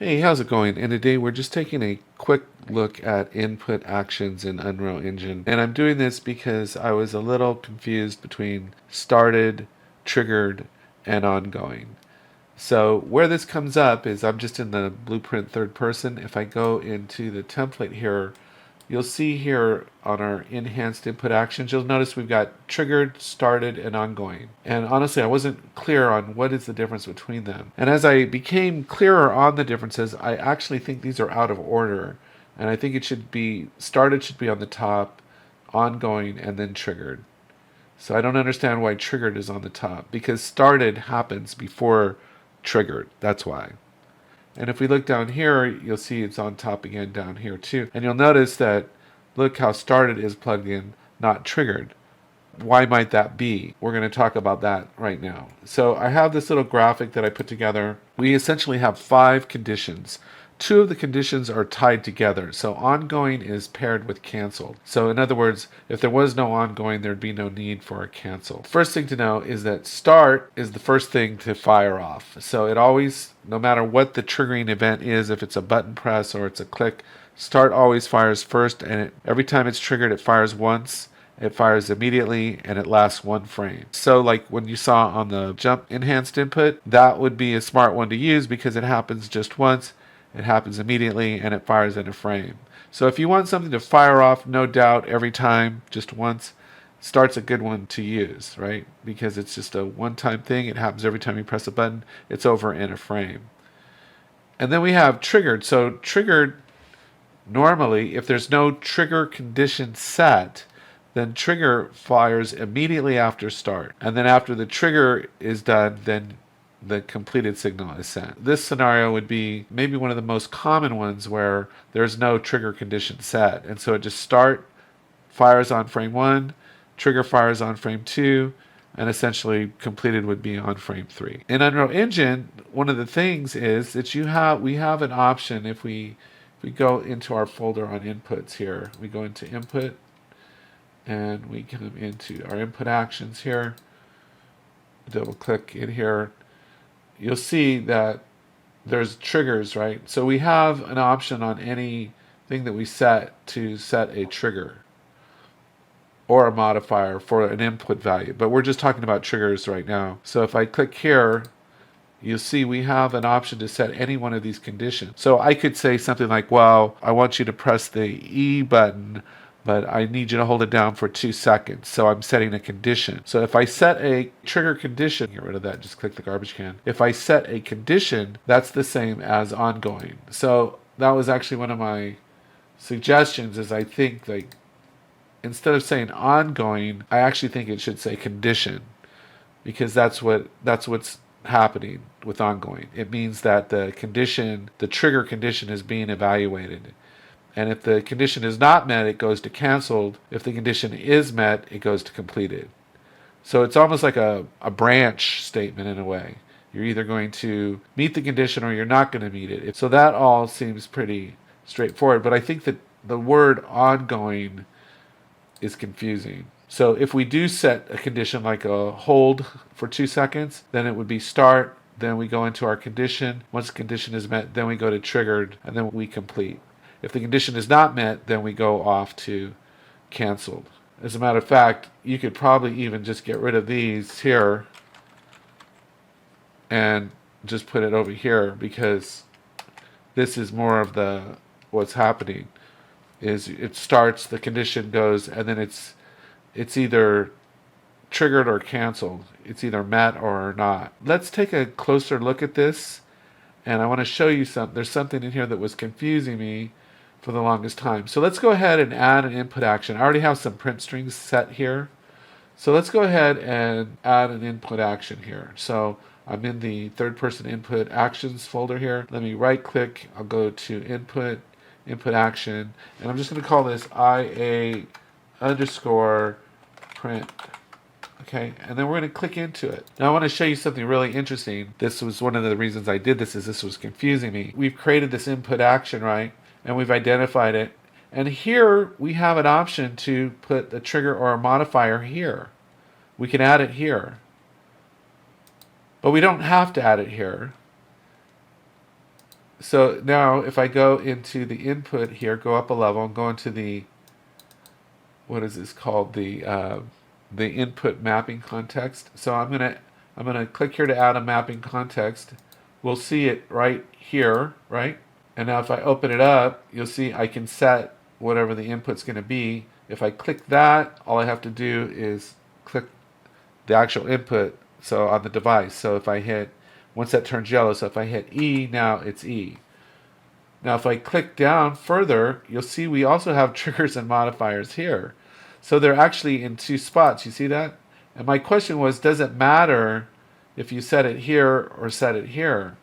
Hey, how's it going? And today we're just taking a quick look at input actions in Unreal Engine. And I'm doing this because I was a little confused between started, triggered, and ongoing. So where this comes up is I'm just in the blueprint third person. If I go into the template here, you'll see here on our enhanced input actions, you'll notice we've got triggered, started, and ongoing. And honestly, I wasn't clear on what is the difference between them. And as I became clearer on the differences, I actually think these are out of order. And I think it should be started should be on the top, ongoing, and then triggered. So I don't understand why triggered is on the top because started happens before triggered. That's why. And if we look down here, you'll see it's on top again down here too. And you'll notice that look how started is plugged in, not triggered. Why might that be? We're going to talk about that right now. So I have this little graphic that I put together. We essentially have 5 conditions. 2 of the conditions are tied together. So ongoing is paired with canceled. So in other words, if there was no ongoing, there'd be no need for a cancel. First thing to know is that start is the first thing to fire off. So it always, no matter what the triggering event is, if it's a button press or it's a click, start always fires first, and every time it's triggered, it fires once. It fires immediately and it lasts 1 frame. So like when you saw on the jump enhanced input, that would be a smart one to use because it happens just once, it happens immediately, and it fires in a frame. So if you want something to fire off, no doubt, every time, just once, start's a good one to use, right? Because it's just a one-time thing. It happens every time you press a button. It's over in a frame. And then we have triggered. So triggered, normally, if there's no trigger condition set, then trigger fires immediately after start. And then after the trigger is done, then the completed signal is sent. This scenario would be maybe one of the most common ones where there's no trigger condition set. And so it just start, fires on frame 1, trigger fires on frame 2, and essentially completed would be on frame 3. In Unreal Engine, one of the things is that we have an option if we go into our folder on inputs here. We go into input and we come into our input actions here. Double click in here. You'll see that there's triggers, right? So we have an option on anything that we set to set a trigger or a modifier for an input value. But we're just talking about triggers right now. So if I click here, you'll see we have an option to set any one of these conditions. So I could say something like, well, I want you to press the E button, but I need you to hold it down for 2 seconds. So I'm setting a condition. So if I set a trigger condition, get rid of that, just click the garbage can. If I set a condition, that's the same as ongoing. So that was actually one of my suggestions is I think like instead of saying ongoing, I actually think it should say condition because that's what's happening with ongoing. It means that the condition, the trigger condition is being evaluated. And if the condition is not met, it goes to canceled. If the condition is met, it goes to completed. So it's almost like a branch statement in a way. You're either going to meet the condition or you're not going to meet it. So that all seems pretty straightforward. But I think that the word ongoing is confusing. So if we do set a condition like a hold for 2 seconds, then it would be start, then we go into our condition. Once the condition is met, then we go to triggered, and then we complete. If the condition is not met, then we go off to canceled. As a matter of fact, you could probably even just get rid of these here and just put it over here because this is more of the what's happening is it starts, the condition goes, and then it's either triggered or canceled. It's either met or not. Let's take a closer look at this, and I want to show you something. There's something in here that was confusing me for the longest time. So let's go ahead and add an input action. I already have some print strings set here. So let's go ahead and add an input action here. So I'm in the third person input actions folder here. Let me right click. I'll go to input action, and I'm just going to call this IA underscore print. Okay, and then we're going to click into it. Now I want to show you something really interesting. This was one of the reasons I did this, is this was confusing me. We've created this input action, right? And we've identified it. And here we have an option to put a trigger or a modifier here. We can add it here. But we don't have to add it here. So now if I go into the input here, go up a level and go into the, what is this called? The input mapping context. So I'm gonna click here to add a mapping context. We'll see it right here, right? And now if I open it up, you'll see I can set whatever the input's going to be. If I click that, all I have to do is click the actual input, so on the device. So if I hit, once that turns yellow, so if I hit E, now it's E. Now if I click down further, you'll see we also have triggers and modifiers here. So they're actually in two spots, you see that? And my question was, does it matter if you set it here or set it here?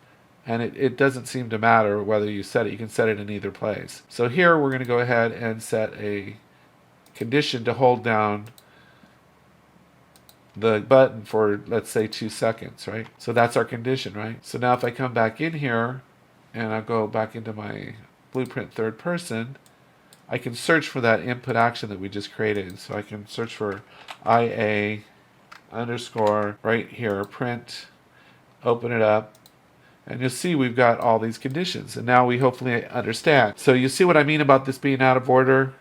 And it doesn't seem to matter whether you set it. You can set it in either place. So here we're going to go ahead and set a condition to hold down the button for, let's say, 2 seconds, right? So that's our condition, right? So now if I come back in here and I go back into my Blueprint third person, I can search for that input action that we just created. So I can search for IA underscore right here, print, open it up, and you'll see we've got all these conditions. And now we hopefully understand. So you see what I mean about this being out of order?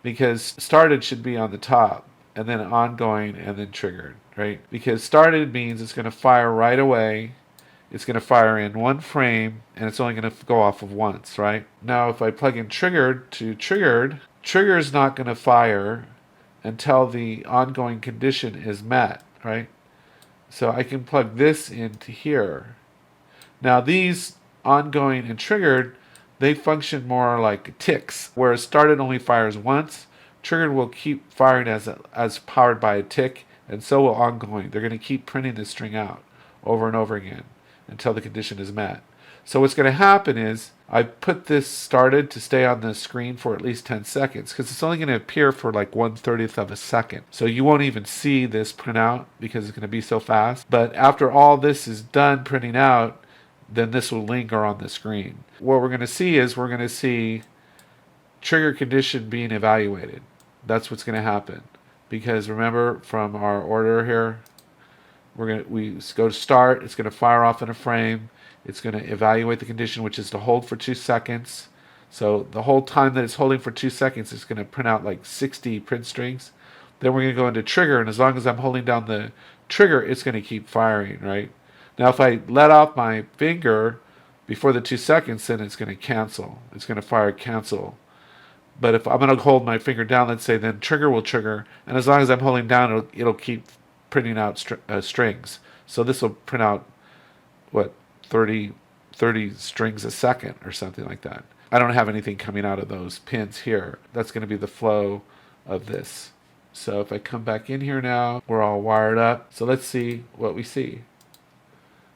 Because started should be on the top, and then ongoing, and then triggered, right? Because started means it's going to fire right away. It's going to fire in one frame, and it's only going to go off of once, right? Now if I plug in triggered to triggered, trigger is not going to fire until the ongoing condition is met, right? So I can plug this into here. Now these ongoing and triggered, they function more like ticks, whereas started only fires once. Triggered will keep firing as powered by a tick, and so will ongoing. They're going to keep printing the string out over and over again until the condition is met. So what's going to happen is I put this started to stay on the screen for at least 10 seconds because it's only going to appear for like 1/30th of a second. So you won't even see this print out because it's going to be so fast. But after all this is done printing out, then this will linger on the screen. What we're going to see is we're going to see trigger condition being evaluated. That's what's going to happen. Because remember from our order here, we go to start, it's going to fire off in a frame, it's going to evaluate the condition, which is to hold for 2 seconds. So the whole time that it's holding for 2 seconds, it's going to print out like 60 print strings. Then we're going to go into trigger, and as long as I'm holding down the trigger, it's going to keep firing, right? Now if I let off my finger before the 2 seconds, then it's going to cancel. It's going to fire cancel. But if I'm going to hold my finger down, let's say, then trigger will trigger, and as long as I'm holding down, it'll keep printing out strings. So this will print out, what, 30 strings a second or something like that. I don't have anything coming out of those pins here. That's going to be the flow of this. So if I come back in here now, we're all wired up. So let's see what we see.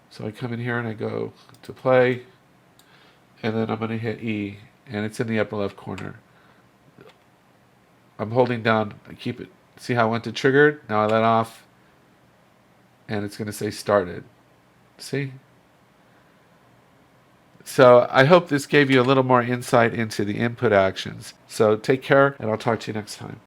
So I come in here and I go to play, and then I'm going to hit E, and it's in the upper left corner. I'm holding down, I keep it. See how I went to triggered? Now I let off, and it's going to say started. See? So I hope this gave you a little more insight into the input actions. So take care, and I'll talk to you next time.